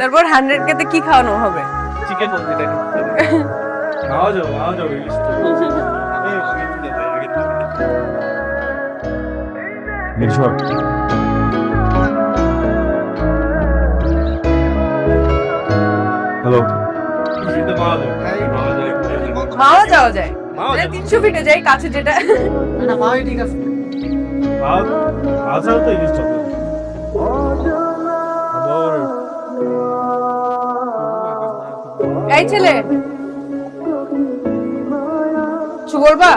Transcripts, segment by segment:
তারপর 100 কে তে কি খাওয়ানো হবে? চিকেন বলতে এটা খাওয়া যাবে ইলিশ তো। নির্ঝর হ্যালো এটা খাওয়া যাবে মাওয়া যাওয়া যায় মাওয়া যাবে। 300 ফিটে যাই কাছে যেটা না মাই ঠিক আছে। আচ্ছা তো ইলিশ চলে আবার এই ছেলে কিছু বলবা?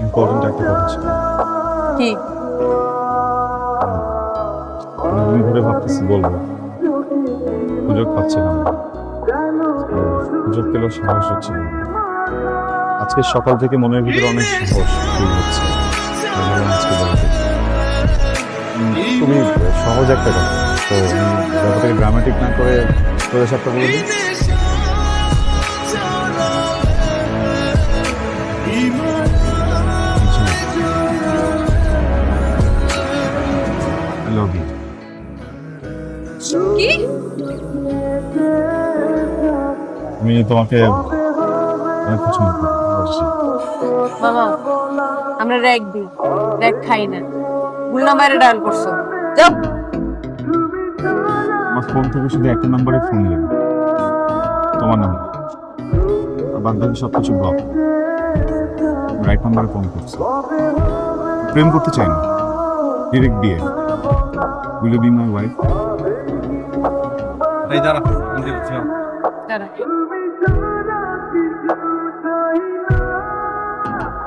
ইম্পর্টেন্ট একটা কথা ছিল কি? অনেকদিন ধরে ভাবতেছি বলবো, সুযোগ পাচ্ছিলাম না। সুযোগ পেলেও সাহস হচ্ছিল না। আজকে সকাল থেকে মনের ভিতরে অনেক সাহস ফিল হচ্ছে, তাই ভাবলাম আজকে বলতে। খুবই সহজ একটা কথা, তো ব্যাপারটাকে ড্রামাটিক না করে সোজা সাপটা বলে দিই। I love you. কি? আমি তোমাকে অনেক পছন্দ করি, বুঝছি। মামা আমরা র‍্যাক দিই, র‍্যাক খাই না। ভুল নাম্বারে ডায়াল করছো, যাও। আমার ফোন থেকে শুধু একটা নাম্বারে ফোন নেবে, তোমার নাম্বার, আর বাদ বাকি সব কিছু ব্লক। রাইট নাম্বারে ফোন করছো। প্রেম করতে চাই না, ডিরেক্ট বিয়ে। Will you be my wife? এই দাঁড়া আমি দেখছি দাঁড়া।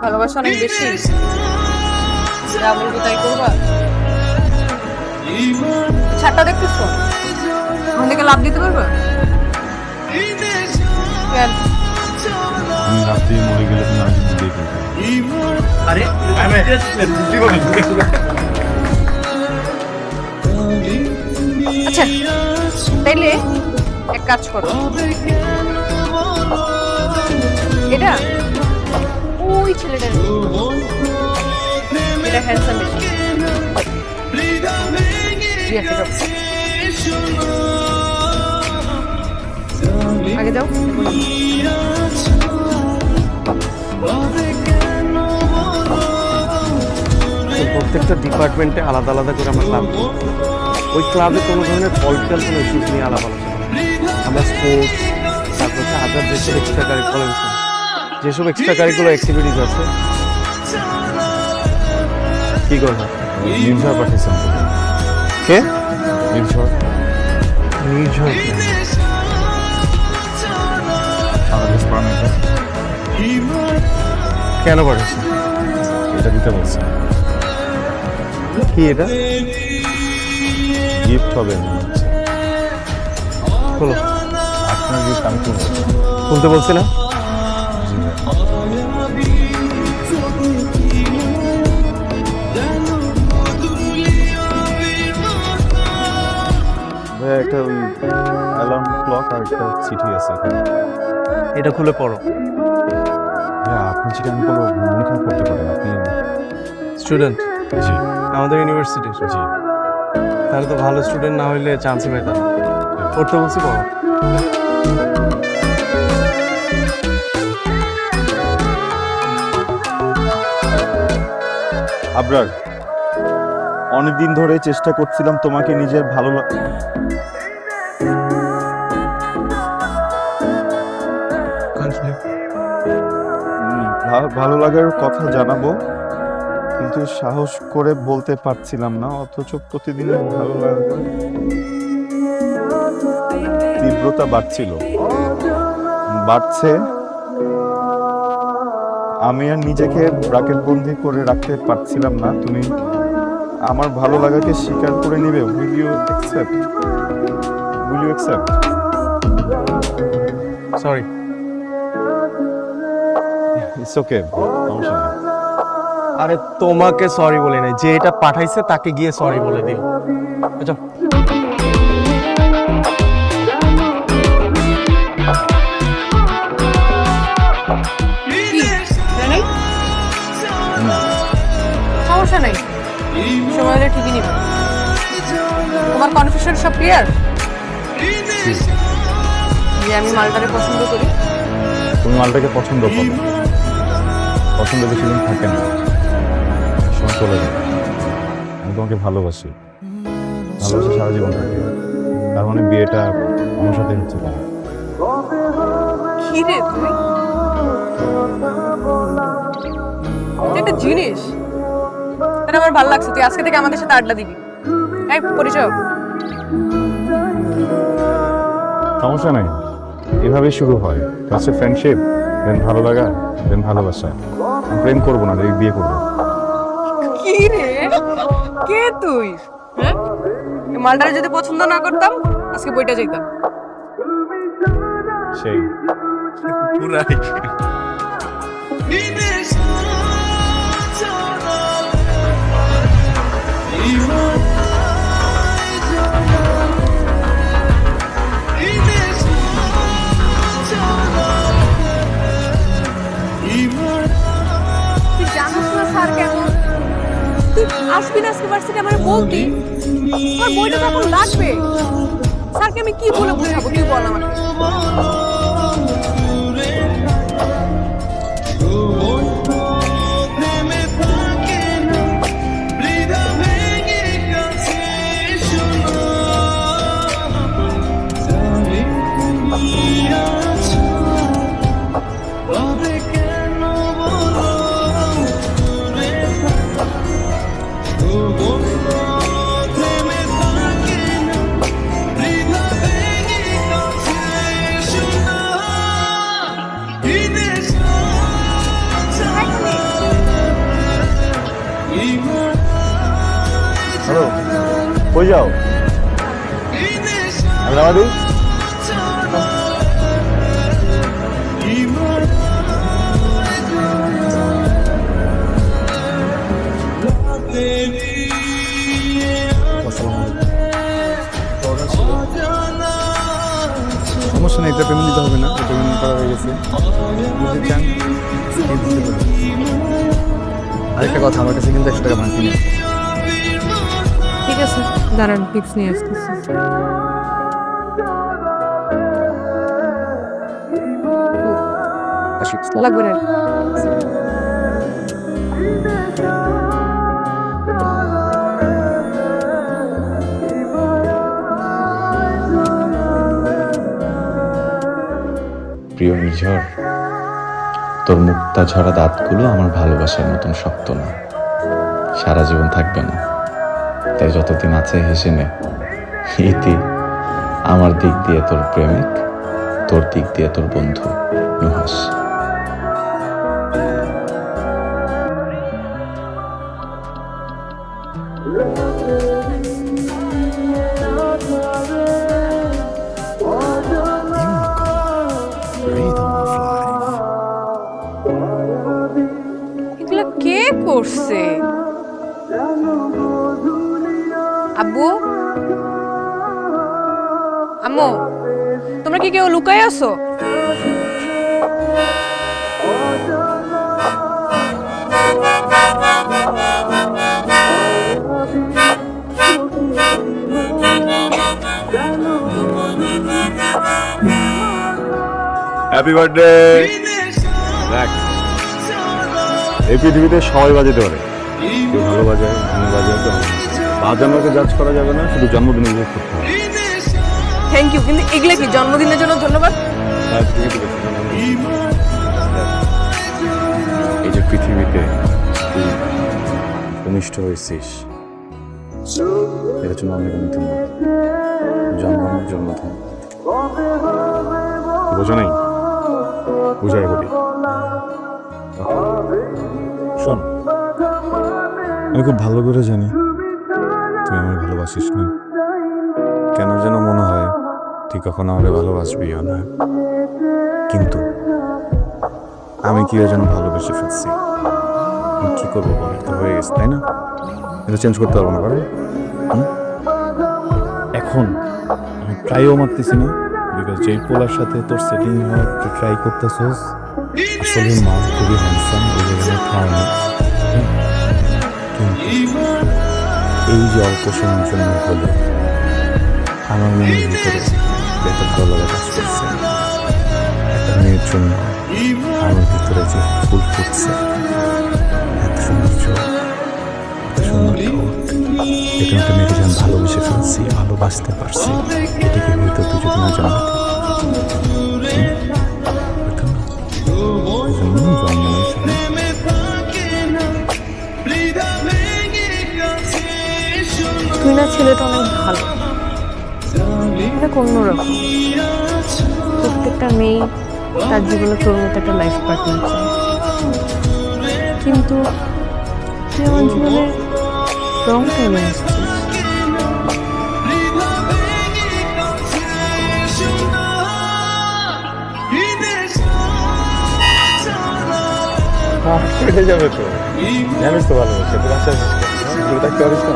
ভালোবাসা অনেক বেশি, যা বলবো তাই করবা? ছাড়টা দেখতেছো, ওখান থেকে লাভ দিতে পারবা? কেন? আমি রাত দিয়ে মরে গেলে তুমি আরেকজন বিয়ে করবে। আরে আমি আচ্ছা তাইলে এক কাজ করো, এটা ওই ছেলেটার, এটা হ্যান্ডসাম বেশি। ঠিক আছে, যাও। আগে যাও। প্রত্যেকটা ডিপার্টমেন্টে আলাদা আলাদা করে আমরা ক্লাব করি। ওই ক্লাবে কোনো ধরনের পলিটিক্যাল কোনো ইস্যুস নিয়ে আলাপ আলোচনা করি। আমরা স্পোর্টস, তারপর হচ্ছে আদার যেসব এক্সট্রা কারিকুলার অ্যাক্টিভিটিস আছে। কি করবো? নির্ঝর পাঠিয়েছে আমাকে। কে? নির্ঝর নির্ঝর আমাদের পারমিটটা কেন পাঠাচ্ছে? এটা দিতে বলছে। কি এটা? গিফট হবে মনে হচ্ছে। খোলো। আপনার গিফট আমি খুলবো। খুলতে বলছি না? জি ভাই। ভাইয়া একটা ওই অ্যালার্ম ক্লক আর একটা চিঠি আছে এখানে। এটা খুলে পড়ো। ভাইয়া আপনার চিঠি আমি বলবো মনে খারাপ করতে পারেন আপনি। স্টুডেন্ট জি আমাদের ইউনিভার্সিটির। জি। তাহলে তো ভালো স্টুডেন্ট না হইলে চান্সই পাইতাম না। পড়তে বলছি পড়ো। আবরার, অনেকদিন ধরে চেষ্টা করছিলাম তোমাকে নিজের ভালো লাগার কথা জানাবো, কিন্তু সাহস করে বলতে পারছিলাম না। অথচ প্রতিদিনের ভালো লাগার তীব্রতা বাড়ছে। আমি আর নিজেকে ব্র্যাকেট বন্দি করে রাখতে পারছিলাম না। তুমি আমার ভালো লাগাকে স্বীকার করে নিবে? Will you accept? Sorry. It's okay, সমস্যা নেই। আরে তোমাকে সরি বলে নাই, যে এটা পাঠাইছে তাকে গিয়ে সরি বলে দিও। আচ্ছা কি? সময় হলে ঠিকই নিবে। তোমার কনফিউশন সব ক্লিয়ার? যে আমি মালটারে পছন্দ করি। তুমি মালটাকে পছন্দ করো, পছন্দ বেশি দিন থাকে না, সময় চলে যায়। আমি তোমাকে ভালোবাসি, ভালোবাসি সারা জীবন থাকে। তার মানে বিয়েটা আমার সাথে হচ্ছে কেন? কি রে তুই? তুই একটা জিনিস, এটা আমার ভালো লাগছে। তুই আজকে থেকে আমাদের সাথে আড্ডা দিবি। এই পরিচয়। সমস্যা নাই, এভাবেই শুরু হয়। ফার্স্টে ফ্রেন্ডশিপ, দেন ভালো লাগা, দেন ভালোবাসা। আমি প্রেম করবো না, বিয়ে করবো। কি রে, কে তুই? হ্যাঁ, এই মালটারে যদি পছন্দ না করতাম আজকে বইটা যেতাম। সেই পুরাই তুই জানিস না স্যার কেমন? তুই আসবি না আজকে ভার্সিটি আমার বলতি। আমার বইটা তো এখন লাগবে। স্যারকে আমি কি বলে বুঝাবো তুই বল আমাকে। হ্যালো, কই যাও? আমি নামা দিই। সমস্যা নেই, এটা পেমেন্ট দিতে হবে না, পেমেন্ট করা হয়ে গেছে। যদি চান আরেকটা কথা, আমার কাছে কিন্তু 100 টাকা ভাঙতি নেই। ঠিক আছে, দাঁড়ান টিপস নিয়ে আসতেছি। লাগবে না। প্রিয় নিঝর, তোর মুক্তা ঝরা দাঁতগুলো আমার ভালোবাসার মতন শক্ত না, সারা জীবন থাকবে না। তাই যতদিন আছে হেসে নে। ইতি, আমার দিক দিয়ে তোর প্রেমিক, তোর দিক দিয়ে তোর বন্ধু নুহাস। এগুলো কে করছে? আব্বু, আম্মু, তোমরা কি কেউ লুকায় আছো? Happy birthday. দেখ, এই পৃথিবীতে সবাই বাজাতে পারে, কেউ ভালো বাজায়, ভালো বাজায়। তো বাজানোকে জাজ করা যাবে না, শুধু জন্মদিন উপভোগ করতে হবে। থ্যাংক ইউ, কিন্তু এগুলো কি জন্মদিনের জন্য ধন্যবাদ? এই যে পৃথিবীতে তুই ভূমিষ্ঠ হয়েছিস, এর জন্য অনেক অনেক ধন্যবাদ। জন্মানোর জন্য ধন্যবাদ। বোঝো নাই, বুঝাই বলি। শোন, আমি খুব ভালো করে জানি তুই আমায় ভালোবাসিস না। কেন যেন মনে হয় তুই কখনো আমাকে ভালোবাসবিও না, কিন্তু আমি কি ওই জন্য ভালোবেসে ফেলছি। আমি কি করবো বল, তো হয়ে গেছে, তাই না? এটা চেঞ্জ করতে পারবো না। পারবো এখন আমি ট্রাইও মারতেছি না, বিকজ যেই পোলার সাথে তোর সেটিং হওয়ার ট্রাই করতেছস, আসলে মা খুবই হ্যান্ডসাম, ওই জন্য খাওয়ানো। কিন্তু এই যে অল্প সময়ের জন্য হলো আমার মনের ভিতরে কৃতজ্ঞতা কাজ করছে। একটা মেয়ের জন্য আমার ভিতরে যে ফুল ফুটছে, এত সুন্দর চোখ, এত সুন্দর ঠোঁট, এটা একটা মেয়েকে যেন ভালোবেসে ফেলছি, ভালোবাসতে পারছি। এটা কি হইতো তুই যদি না জানতি? জন্ম নিয়েছে। তুই না ছেলেটা অনেক ভালো, অনেক অন্যরকম। প্রত্যেকটা মেয়ে তার জীবনে তোর মতো একটা লাইফ পার্টনার চায়, কিন্তু তুই আমার জীবনে রং টাইমে আসছিস। কেটে যাবে তো, জানিস তো ভালোবাসে তো বাসা থাকতে পারিস না।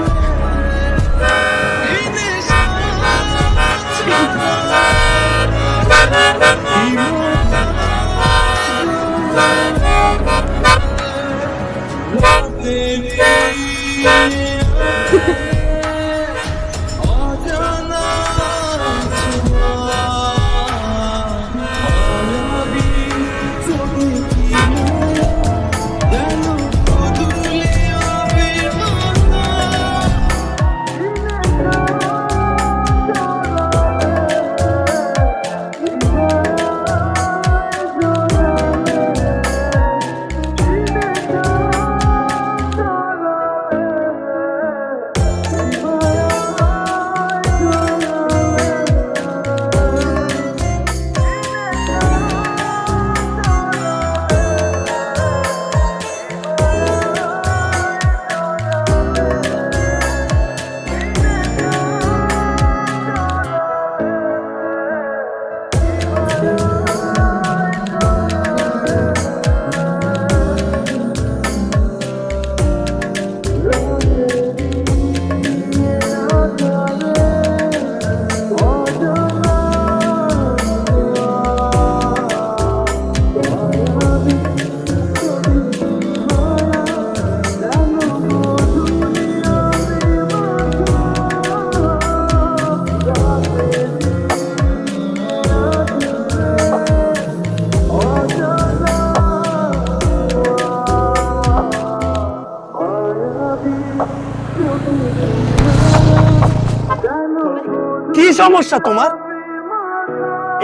কি সমস্যা তোমার?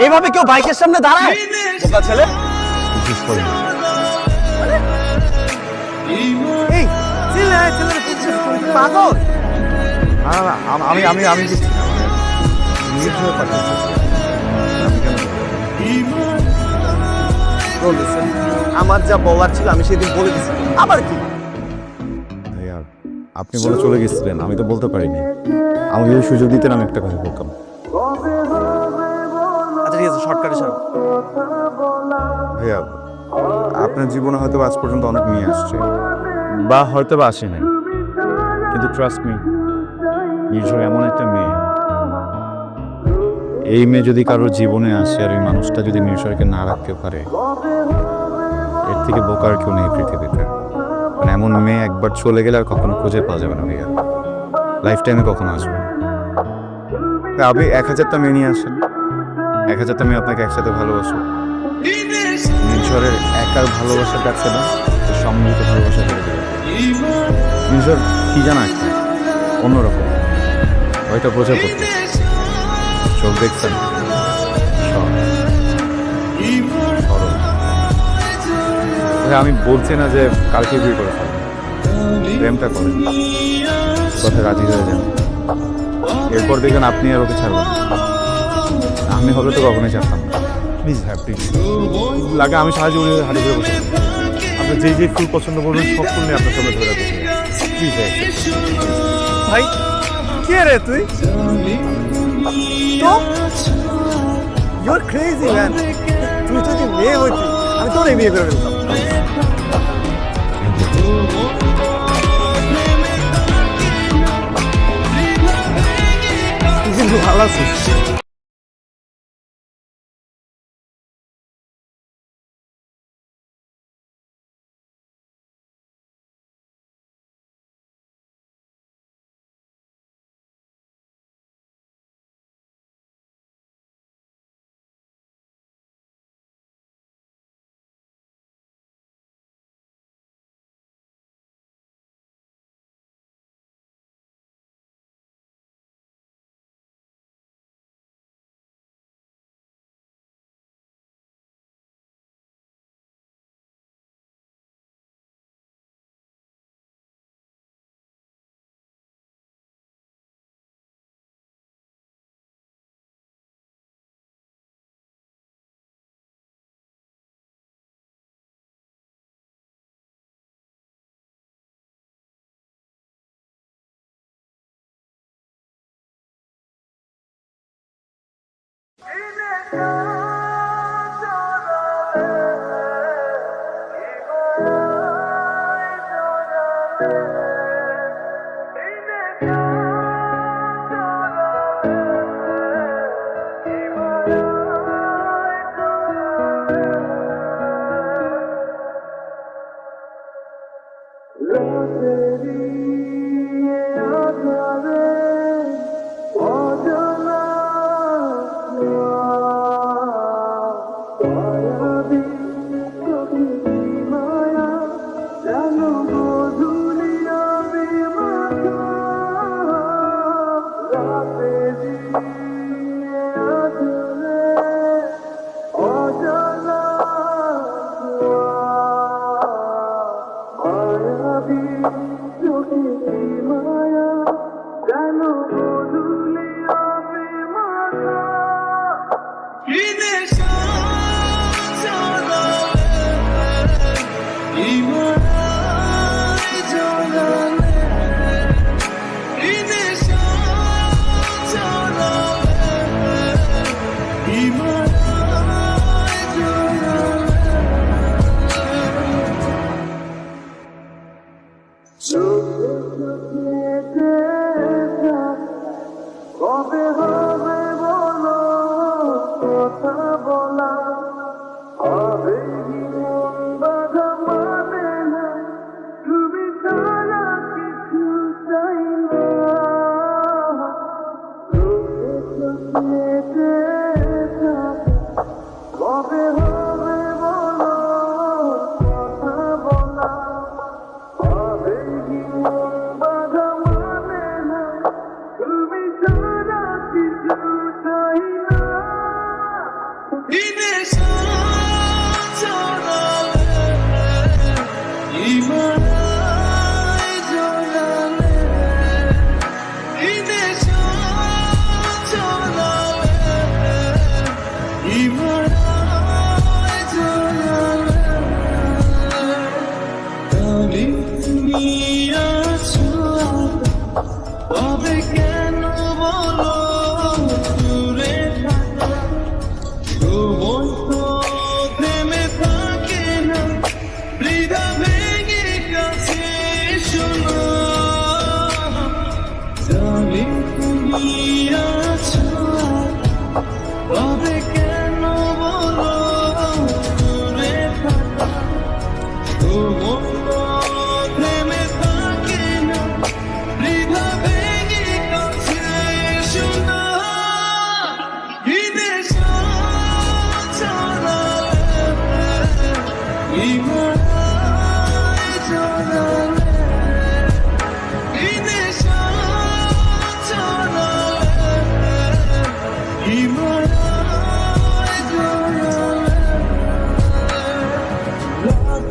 এইভাবে কেউ বাইকের সামনে দাঁড়ায়? বোকা ছেলে। এই পাগল। আমি আমি আমি কিছু না, নির্ভয় পাঠাচ্ছি। আমি কেন আমার যা বলার ছিল আমি সেদিন বলে দিছি, আবার কি? ভাইয়া, আপনি বলে চলে গেছিলেন, আমি তো বলতে পারিনি। আমাকে যদি সুযোগ দিতেন আমি একটা কথা বলতাম। আচ্ছা ঠিক আছে, শর্টকাটে সার। ভাইয়া, আপনার জীবনে হয়তো আজ পর্যন্ত অনেক মেয়ে আসছে, বা হয়তো বা আসে নাই, কিন্তু ট্রাস্ট মি, নির্ঝর এমন একটা মেয়ে, এই মেয়ে যদি কারোর জীবনে আসে আর এই মানুষটা যদি নির্ঝরকে না রাখতে পারে, এর থেকে বোকার কেউ নেই পৃথিবীতে। মানে এমন মেয়ে একবার চলে গেলে আর কখনো খুঁজে পাওয়া যাবে না ভাইয়া, লাইফ টাইমে কখনো আসবে না। আপনি 1000টা মেয়ে নিয়ে আসেন, 1000টা মেয়ে আপনাকে একসাথে ভালোবাসো, নির্ঝরের একার ভালোবাসা যাচ্ছে না, সম্মিলিত ভালোবাসা করে দেবে। নির্ঝর কি জানা একটা অন্যরকম, ওইটা প্রজাপতি, চোখ দেখছেন, আমি বলছি না যে কালকে বিয়ে করে ফেলেন, প্রেমটা করেন, কথা রাজি হয়ে যান, এরপর দেখেন আপনি আর ওকে ছাড়বেন। আমি হলে তো কখনোই ছাড়তাম না। প্লিজ হ্যাঁ প্লিজ, লাগে আমি সাহায্য করে হাঁটি করে বসে, আপনি যেই যেই ফুল পছন্দ করবেন সব ফুল নিয়ে আপনার সামনে ধরে রাখবেন। প্লিজ ভাই কে রে তুই? তো ইউর ক্রেজি ম্যান, তুই যদি মেয়ে হইতি আমি তোর বিয়ে করে ফেলতাম। কিন্তু ভালো আছিস?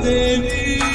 Baby